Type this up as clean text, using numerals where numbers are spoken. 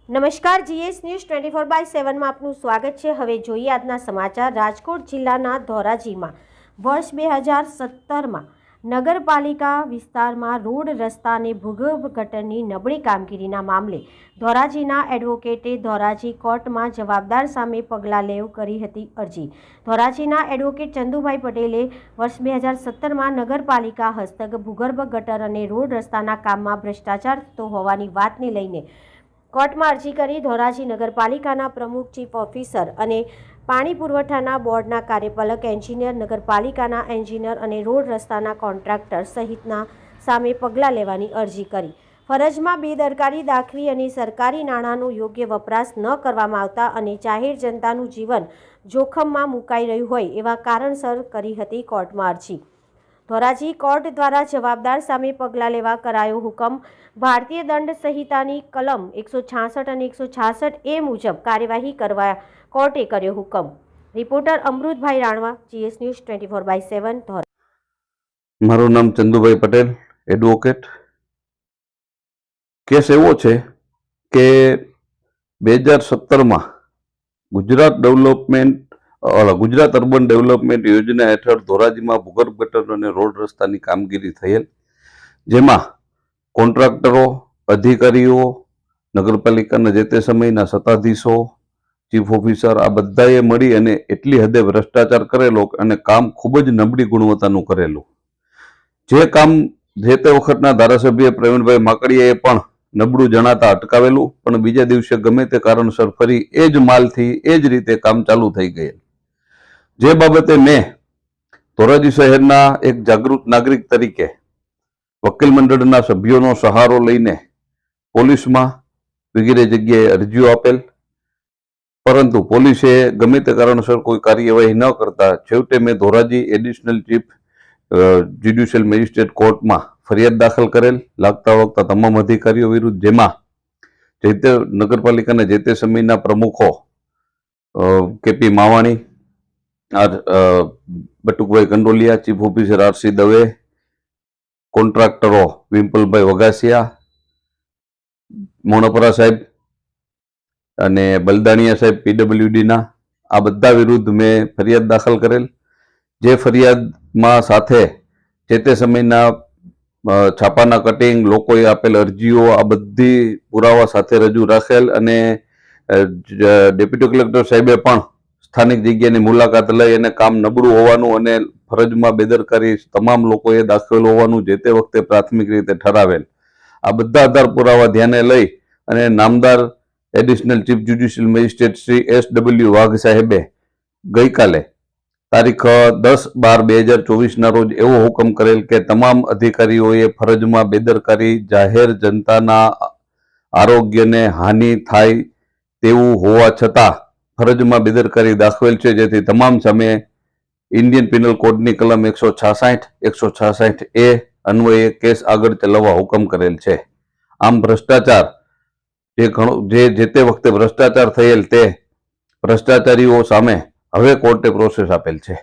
નમસ્કાર, GS news 24/7 માં આપનું સ્વાગત છે। હવે જોઈએ આજના સમાચાર। રાજકોટ જિલ્લાના ધોરાજીમાં વર્ષ 2017માં નગરપાલિકા વિસ્તારમાં રોડ રસ્તા અને ભૂગર્ભ ગટરની નબળી કામગીરીના મામલે ધોરાજીના એડવોકેટે ધોરાજી કોર્ટમાં જવાબદાર સામે પગલાં લેવા કરી હતી અરજી। ધોરાજીના એડવોકેટ ચંદુભાઈ પટેલે વર્ષ 2017માં નગરપાલિકા હસ્તક ભૂગર્ભ ગટર અને રોડ રસ્તાના કામમાં ભ્રષ્ટાચાર થતો હોવાની વાતને લઈને કોર્ટમાં અરજી કરી। ધોરાજી નગરપાલિકાના પ્રમુખ, ચીફ ઓફિસર અને પાણી પુરવઠાના બોર્ડના કાર્યપાલક એન્જિનિયર, નગરપાલિકાના એન્જિનિયર અને રોડ રસ્તાના કોન્ટ્રાક્ટર સહિતના સામે પગલાં લેવાની અરજી કરી। ફરજમાં બેદરકારી દાખવી અને સરકારી નાણાંનો યોગ્ય વપરાશ ન કરવામાં આવતા અને જાહેર જનતાનું જીવન જોખમમાં મુકાઈ રહ્યું હોય એવા કારણસર કરી હતી કોર્ટમાં અરજી। ધોરાજી કોર્ટ દ્વારા જવાબદાર સામે પગલાં લેવા કરાયો હુકમ। ભારતીય દંડ સંહિતાની કલમ 166 અને 166A મુજબ કાર્યવાહી કરવા કોર્ટે કર્યો હુકમ। Reporter Amrutbhai Ranva, GS news 24/7 Dhoraji. મારું નામ ચંદુભાઈ પટેલ, એડવોકેટ। કેસ એવો છે કે 2017માં ગુજરાત અર્બન ડેવલપમેન્ટ યોજના હેઠળ ધોરાજીમાં ભૂગર્ભ ગટર અને રોડ રસ્તાની કામગીરી થયેલ, જેમાં કોન્ટ્રાક્ટરો, અધિકારીઓ, નગરપાલિકાના જે તે સમયના સત્તાધીશો, ચીફ ઓફિસર આ બધાએ મળી અને એટલી હદે ભ્રષ્ટાચાર કરેલો અને કામ ખૂબ જ નબળી ગુણવત્તાનું કરેલું। જે કામ જે તે વખતના ધારાસભ્ય પ્રવીણભાઈ માકડીયાએ પણ નબળું જણાતા અટકાવેલું, પણ બીજા દિવસે ગમે તે કારણસર ફરી એ જ માલથી એ જ રીતે કામ ચાલુ થઈ ગયેલ। જે બાબતે મેં ધોરાજી શહેરના એક જાગૃત નાગરિક તરીકે વકીલ મંડળના સભ્યોનો સહારો લઈને પોલીસમાં વગેરે જગ્યાએ અરજીઓ આપેલ, પરંતુ પોલીસે ગમે તે કારણસર કોઈ કાર્યવાહી ન કરતા છેવટે મેં Dhoraji additional chief judicial magistrate કોર્ટમાં ફરિયાદ દાખલ કરેલ લાગતા વળગતા તમામ અધિકારીઓ વિરુદ્ધ, જેમાં જે તે નગરપાલિકાના જે તે સમયના પ્રમુખો KP Mavani, Batukbhai Kandoliya, chief officer RC Dave, કોન્ટ્રાક્ટરો વિમપલભાઈ વગાસિયા, મોણપરા સાહેબ અને બલદાણિયા સાહેબ પીડબ્લ્યુડીના, આ બધા વિરુદ્ધ મેં ફરિયાદ દાખલ કરેલ। જે ફરિયાદમાં સાથે જે તે સમયના છાપાના કટિંગ, લોકોએ આપેલ અરજીઓ આ બધી પુરાવા સાથે રજૂ રાખેલ અને ડેપ્યુટી કલેક્ટર સાહેબે પણ સ્થાનિક જગ્યાની મુલાકાત લઈ અને કામ નબળું હોવાનું અને ફરજમાં બેદરકારી તમામ લોકોએ દાખવેલ હોવાનું જે તે વખતે પ્રાથમિક રીતે ઠરાવેલ। આ બધા આધાર પુરાવા ધ્યાને લઈ અને નામદાર additional chief judicial magistrate Shri SW વાઘ સાહેબે ગઈકાલે તારીખ 10/12/2024ના રોજ એવો હુકમ કરેલ કે તમામ અધિકારીઓએ ફરજમાં બેદરકારી, જાહેર જનતાના આરોગ્યને હાનિ થાય તેવું હોવા છતાં ફરજમાં બેદરકારી દાખવેલ છે, જેથી તમામ સામે ઇન્ડિયન પિનલ કોડની કલમ 166, 166A અન્વયે કેસ આગળ ચલાવવા હુકમ કરેલ છે। આમ ભ્રષ્ટાચાર જે તે વખતે ભ્રષ્ટાચાર થયેલ તે ભ્રષ્ટાચારીઓ સામે હવે કોર્ટે પ્રોસેસ આપેલ છે।